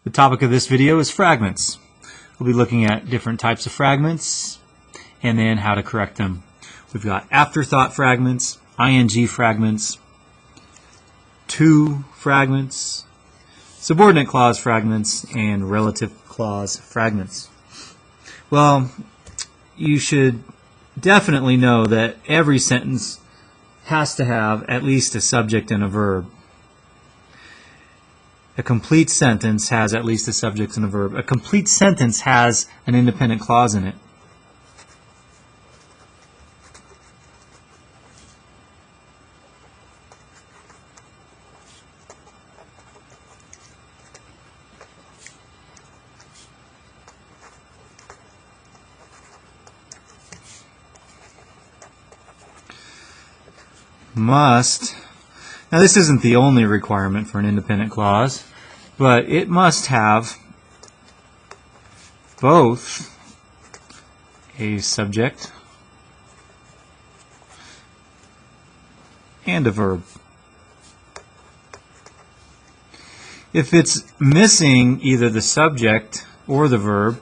The topic of this video is fragments. We'll be looking at different types of fragments and then how to correct them. We've got afterthought fragments, ing fragments, to fragments, subordinate clause fragments, and relative clause fragments. Well, you should definitely know that every sentence has to have at least a subject and a verb. A complete sentence has at least a subject and a verb. A complete sentence has an independent clause in it. Must. Now this isn't the only requirement for an independent clause, but it must have both a subject and a verb. If it's missing either the subject or the verb,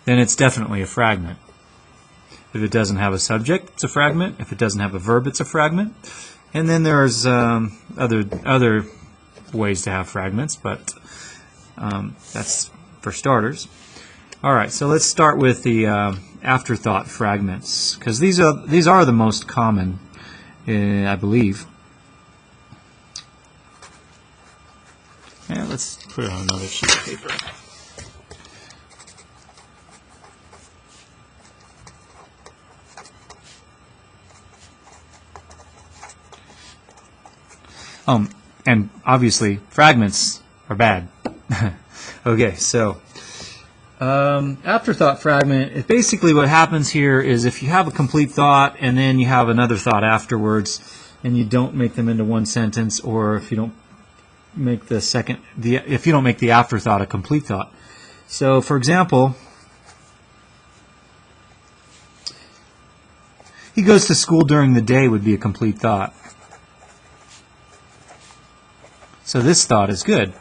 then it's definitely a fragment. If it doesn't have a subject, it's a fragment. If it doesn't have a verb, it's a fragment. And then there's other ways to have fragments, but that's for starters. All right, so let's start with the afterthought fragments, because these are the most common, I believe. Yeah, let's put it on another sheet of paper. And obviously, fragments are bad. Okay, so afterthought fragment is basically what happens here is if you have a complete thought and then you have another thought afterwards, and you don't make them into one sentence, or if you don't make if you don't make the afterthought a complete thought. So, for example, he goes to school during the day would be a complete thought. So this thought is good.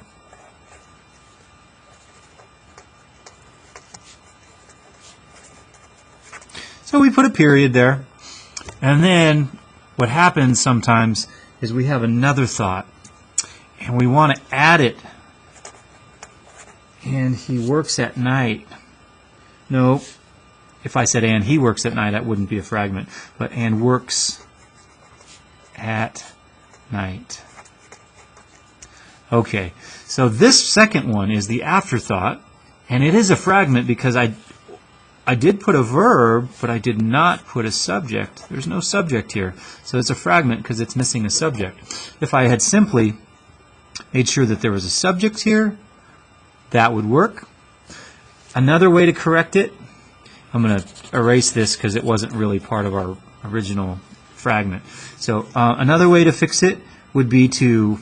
So we put a period there. And then what happens sometimes is we have another thought. And we want to add it. And he works at night. No, if I said and he works at night, that wouldn't be a fragment. But and works at night. Okay, so this second one is the afterthought, and it is a fragment because I did put a verb, but I did not put a subject. There's no subject here, so it's a fragment because it's missing a subject. If I had simply made sure that there was a subject here, that would work. Another way to correct it, I'm going to erase this because it wasn't really part of our original fragment. So another way to fix it would be to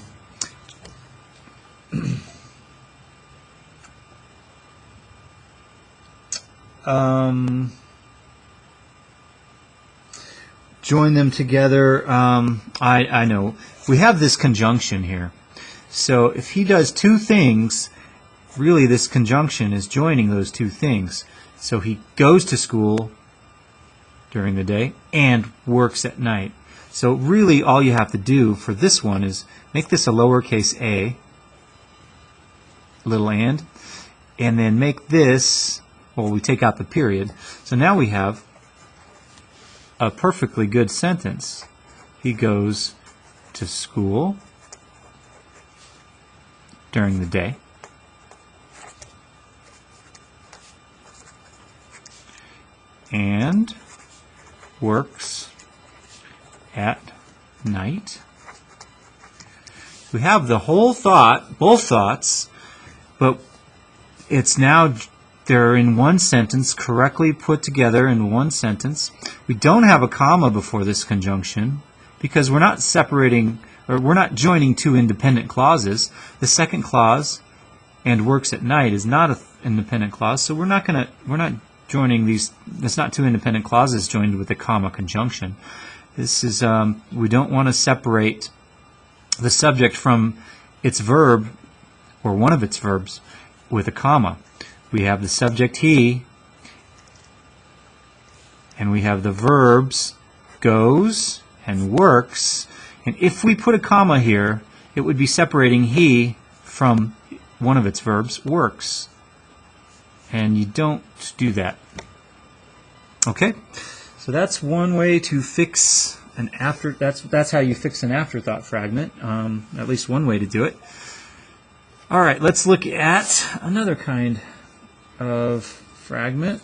join them together. I know. We have this conjunction here. So if he does two things, really this conjunction is joining those two things. So he goes to school during the day and works at night. So really all you have to do for this one is make this a lowercase a, little and then make this, well, we take out the period. So now we have a perfectly good sentence. He goes to school during the day and works at night. We have the whole thought, both thoughts, but it's now, they're in one sentence, correctly put together in one sentence. We don't have a comma before this conjunction because we're not separating, or we're not joining two independent clauses. The second clause, and works at night, is not an independent clause, so we're not joining these. It's not two independent clauses joined with a comma conjunction. This is, we don't want to separate the subject from its verb, or one of its verbs, with a comma. We have the subject he, and we have the verbs goes and works. And if we put a comma here, it would be separating he from one of its verbs, works. And you don't do that. Okay? So that's one way to fix an that's how you fix an afterthought fragment. At least one way to do it. All right, let's look at another kind of fragment.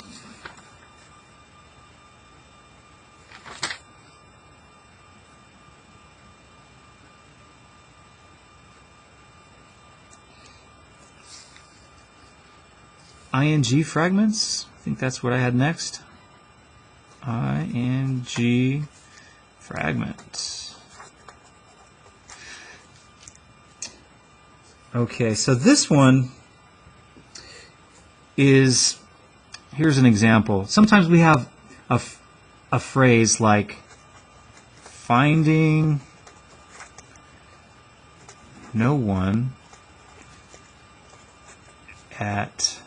ING fragments. I think that's what I had next. ING fragment. Okay, so this one is, here's an example. Sometimes we have a phrase like finding no one at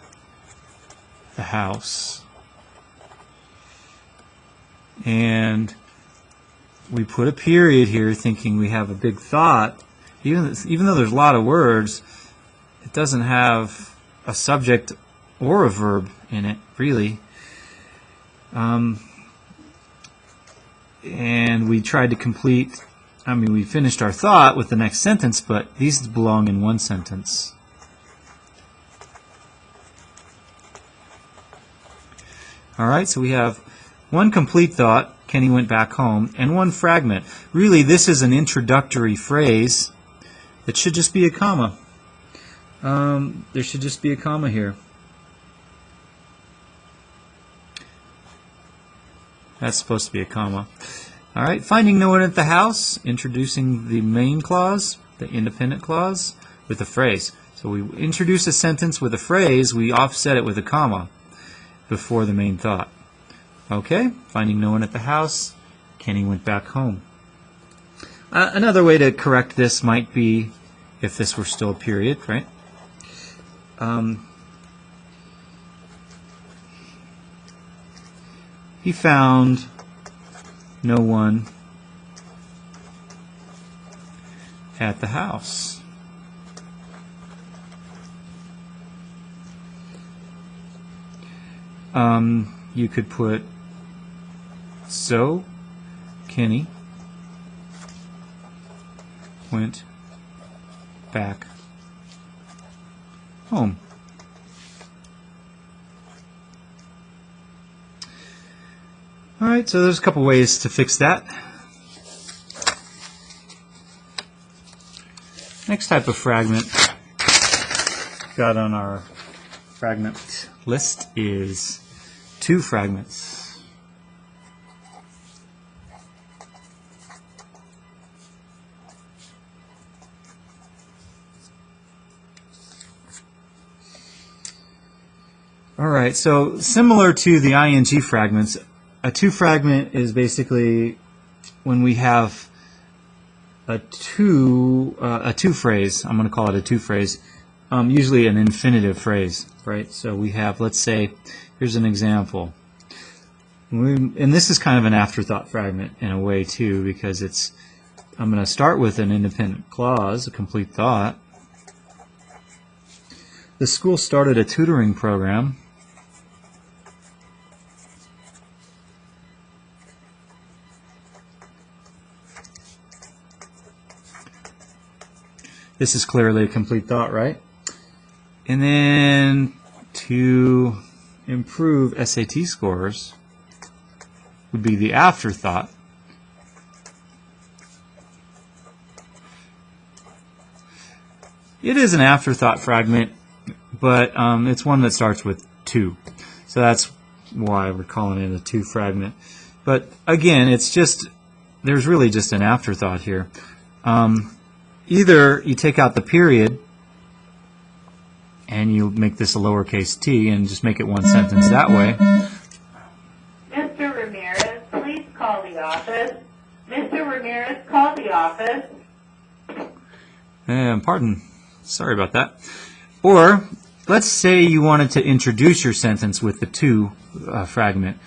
the house. And we put a period here thinking we have a big thought. Even though there's a lot of words, it doesn't have a subject or a verb in it, really. And we tried to complete, we finished our thought with the next sentence, but these belong in one sentence. All right, so we have one complete thought, Kenny went back home, and one fragment. Really, this is an introductory phrase. It should just be a comma. There should just be a comma here. That's supposed to be a comma. All right, finding no one at the house, introducing the main clause, the independent clause, with a phrase. So we introduce a sentence with a phrase, we offset it with a comma before the main thought. Okay, finding no one at the house, Kenny went back home. Another way to correct this might be if this were still a period, right? He found no one at the house. You could put, so Kenny went back home. All right, so there's a couple ways to fix that. Next type of fragment got on our fragment list is two fragments. All right, so similar to the ING fragments, a two fragment is basically when we have a two phrase. I'm going to call it a two phrase. Usually an infinitive phrase, right? So we have, let's say, here's an example. And this is kind of an afterthought fragment in a way too, because I'm going to start with an independent clause, a complete thought. The school started a tutoring program. This is clearly a complete thought, right? And then to improve SAT scores would be the afterthought. It is an afterthought fragment, but it's one that starts with two. So that's why we're calling it a two fragment. But again, there's really just an afterthought here. Either you take out the period and you make this a lowercase t and just make it one sentence that way. Mr. Ramirez, please call the office. Mr. Ramirez, call the office. Pardon. Sorry about that. Or let's say you wanted to introduce your sentence with the to fragment,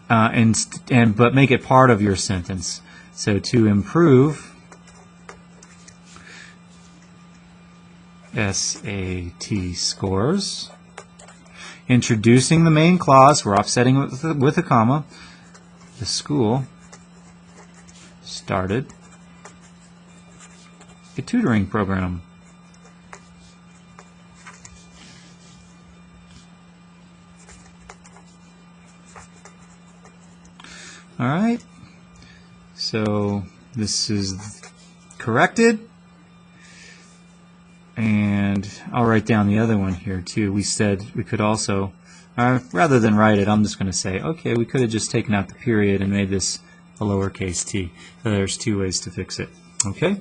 but make it part of your sentence. So to improve SAT scores, introducing the main clause, we're offsetting it with a comma. The school started a tutoring program. All right, so this is corrected, and I'll write down the other one here too. We said we could also, rather than write it, I'm just going to say, okay, we could have just taken out the period and made this a lowercase t. So there's two ways to fix it. Okay.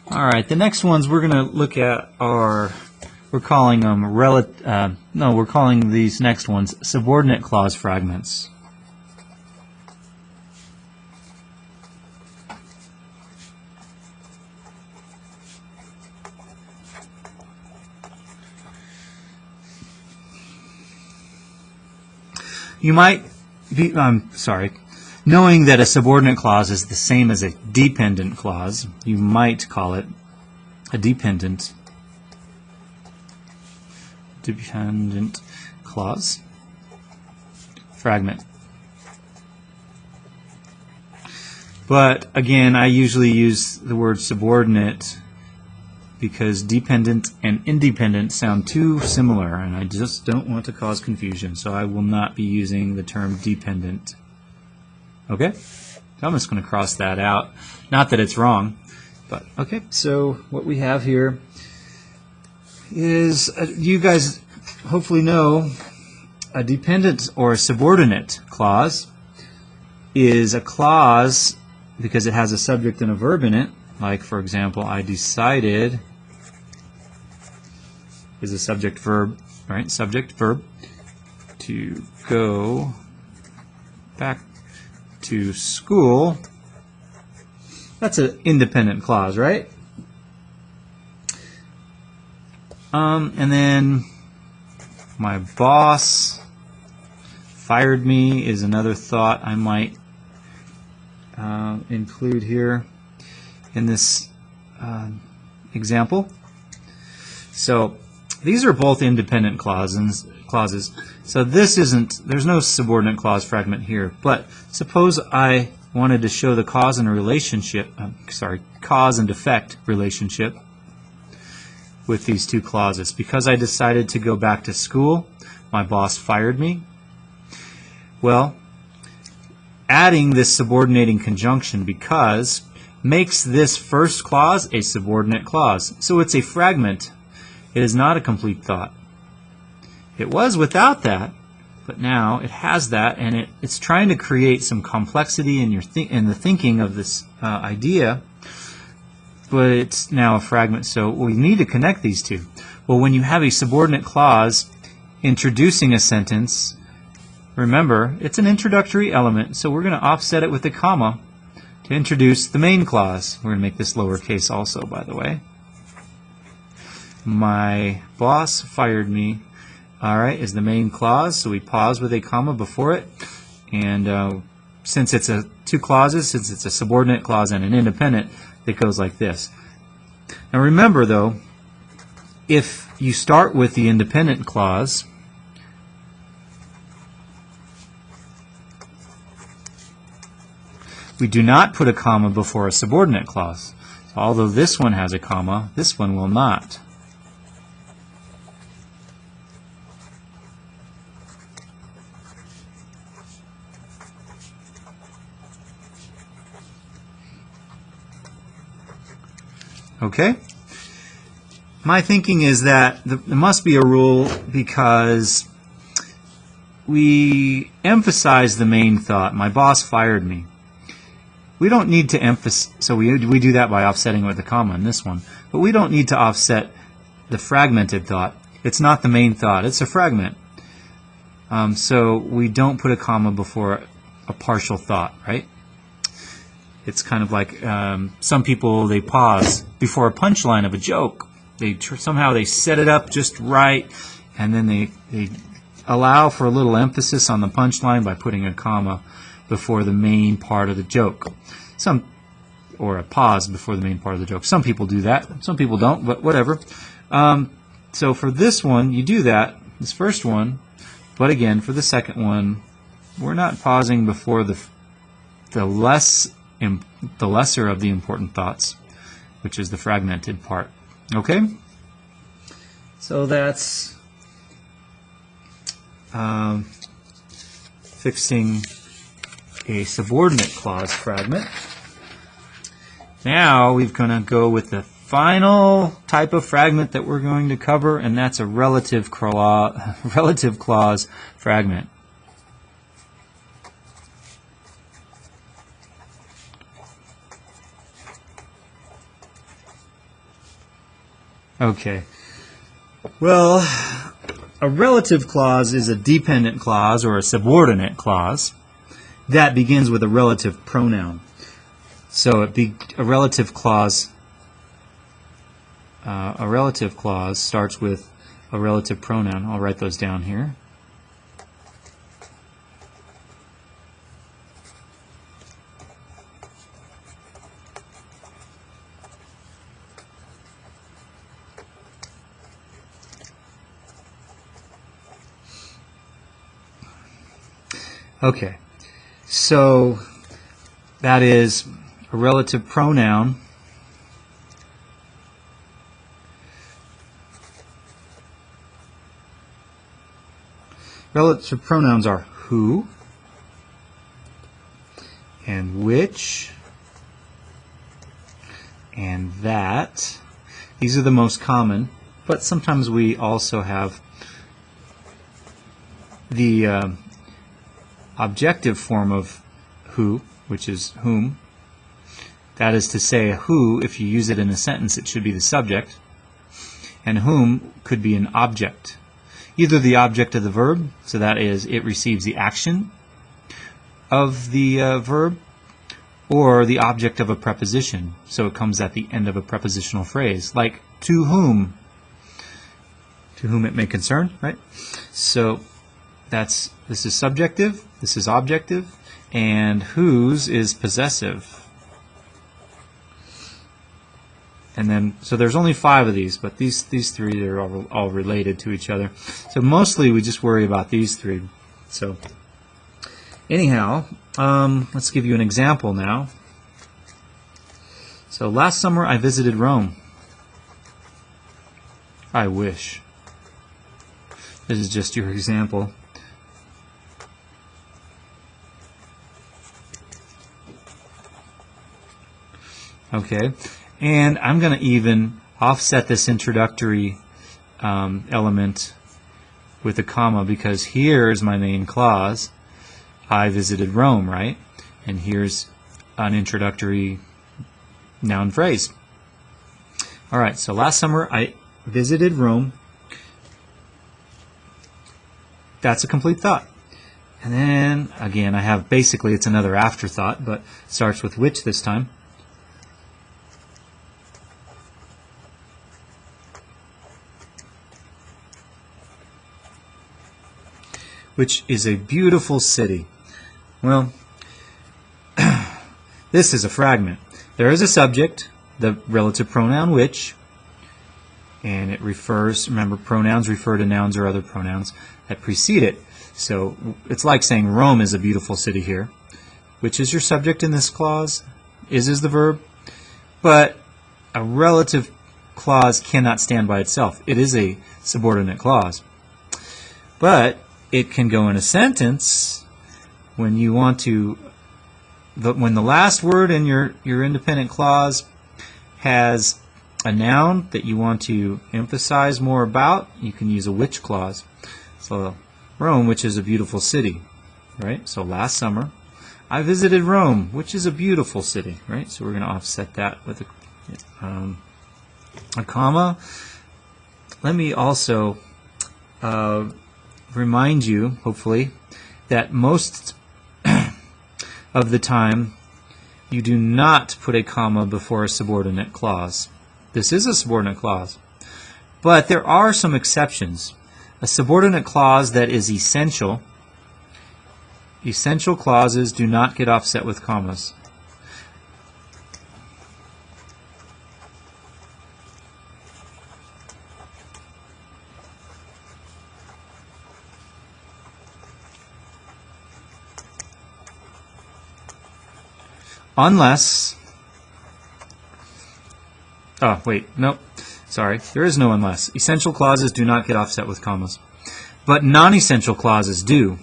All right, the next ones we're going to look at are, we're calling them we're calling these next ones subordinate clause fragments. You might be, knowing that a subordinate clause is the same as a dependent clause, you might call it a dependent clause fragment. But again, I usually use the word subordinate because dependent and independent sound too similar, and I just don't want to cause confusion, so I will not be using the term dependent. Okay? I'm just going to cross that out. Not that it's wrong, but okay. So what we have here is, you guys hopefully know, a dependent or a subordinate clause is a clause because it has a subject and a verb in it. Like, for example, I decided is a subject verb, right? Subject verb to go back to school. That's an independent clause, right? And then my boss fired me is another thought I might include here in this example. So these are both independent clauses. So this isn't, there's no subordinate clause fragment here. But suppose I wanted to show the cause and relationship, cause and effect relationship with these two clauses. Because I decided to go back to school, my boss fired me. Well, adding this subordinating conjunction because makes this first clause a subordinate clause. So it's a fragment. It is not a complete thought. It was without that, but now it has that, and it's trying to create some complexity in the thinking of this idea, but it's now a fragment. So we need to connect these two. Well, when you have a subordinate clause introducing a sentence, remember, it's an introductory element, so we're going to offset it with a comma to introduce the main clause. We're going to make this lowercase also, by the way. My boss fired me, all right, is the main clause, so we pause with a comma before it. And since it's two clauses, since it's a subordinate clause and an independent, it goes like this. Now remember, though, if you start with the independent clause, we do not put a comma before a subordinate clause. So although this one has a comma, this one will not. Okay? My thinking is that there must be a rule because we emphasize the main thought. My boss fired me. We don't need to emphasize, so we do that by offsetting with a comma in this one, but we don't need to offset the fragmented thought. It's not the main thought, it's a fragment. So we don't put a comma before a partial thought, right? It's kind of like some people, they pause before a punchline of a joke. Somehow they set it up just right, and then they allow for a little emphasis on the punchline by putting a comma before the main part of the joke. Or a pause before the main part of the joke. Some people do that. Some people don't, but whatever. So for this one, you do that, this first one, but again, for the second one, we're not pausing before the lesser of the important thoughts, which is the fragmented part. Okay? So that's fixing a subordinate clause fragment. Now we're going to go with the final type of fragment that we're going to cover, and that's a relative clause fragment. Okay. Well, a relative clause is a dependent clause or a subordinate clause that begins with a relative pronoun. So a relative clause starts with a relative pronoun. I'll write those down here. Okay, so that is a relative pronoun relative pronouns are who and which and that. These are the most common, but sometimes we also have the objective form of who, which is whom. That is to say, who, if you use it in a sentence, it should be the subject, and whom could be an object. Either the object of the verb, so that is, it receives the action of the verb, or the object of a preposition, so it comes at the end of a prepositional phrase, like to whom it may concern, right? So this is subjective, this is objective, and whose is possessive. And then, so there's only 5 of these, but these 3 are all related to each other. So mostly we just worry about these 3. So anyhow, let's give you an example now. So last summer I visited Rome. I wish. This is just your example. Okay, and I'm going to even offset this introductory element with a comma, because here's my main clause. I visited Rome, right? And here's an introductory noun phrase. All right, so last summer I visited Rome. That's a complete thought. And then, again, I have basically, it's another afterthought, but starts with which this time. Which is a beautiful city. Well, this is a fragment. There is a subject, the relative pronoun which, and it refers, remember, pronouns refer to nouns or other pronouns that precede it. So it's like saying Rome is a beautiful city here. Which is your subject in this clause? Is the verb. But a relative clause cannot stand by itself. It is a subordinate clause. But it can go in a sentence when you want to, when the last word in your independent clause has a noun that you want to emphasize more about, you can use a which clause. So Rome, which is a beautiful city, right? So last summer I visited Rome, which is a beautiful city, right? So we're going to offset that with a comma. Let me also remind you, hopefully, that most of the time you do not put a comma before a subordinate clause. This is a subordinate clause. But there are some exceptions. A subordinate clause that is essential, essential clauses do not get offset with commas. Unless, oh wait, nope, sorry, there is no unless. Essential clauses do not get offset with commas, but non-essential clauses do.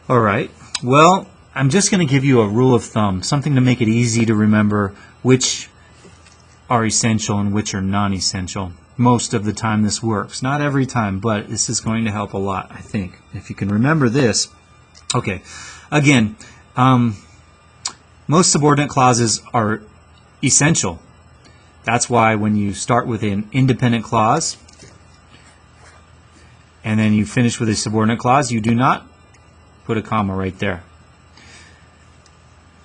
All right, well, I'm just going to give you a rule of thumb, something to make it easy to remember which are essential and which are non-essential. Most of the time this works. Not every time, but this is going to help a lot, I think, if you can remember this. Okay, again, most subordinate clauses are essential. That's why when you start with an independent clause and then you finish with a subordinate clause, you do not put a comma right there.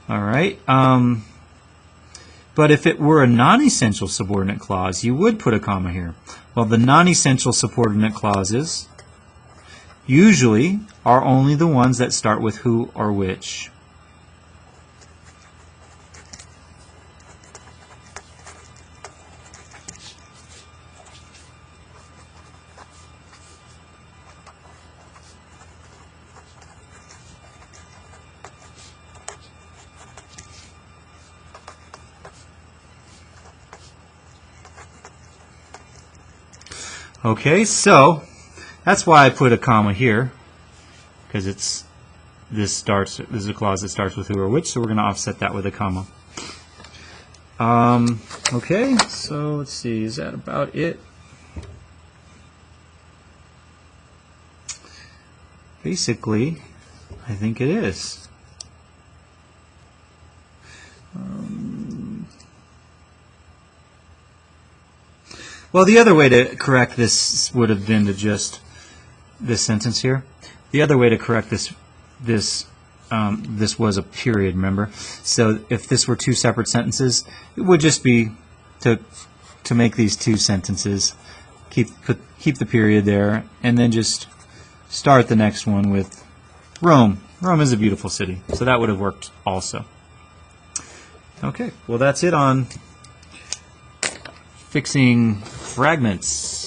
All right. But if it were a non-essential subordinate clause, you would put a comma here. Well, the non-essential subordinate clauses usually are only the ones that start with who or which. Okay, so that's why I put a comma here, because this is a clause that starts with who or which, so we're going to offset that with a comma. Okay, so let's see, is that about it? Basically, I think it is. Well, the other way to correct this would have been to just this sentence here. The other way to correct this was a period, remember? So if this were two separate sentences, it would just be to make these two sentences, keep the period there, and then just start the next one with Rome. Rome is a beautiful city, so that would have worked also. Okay, well that's it on fixing fragments.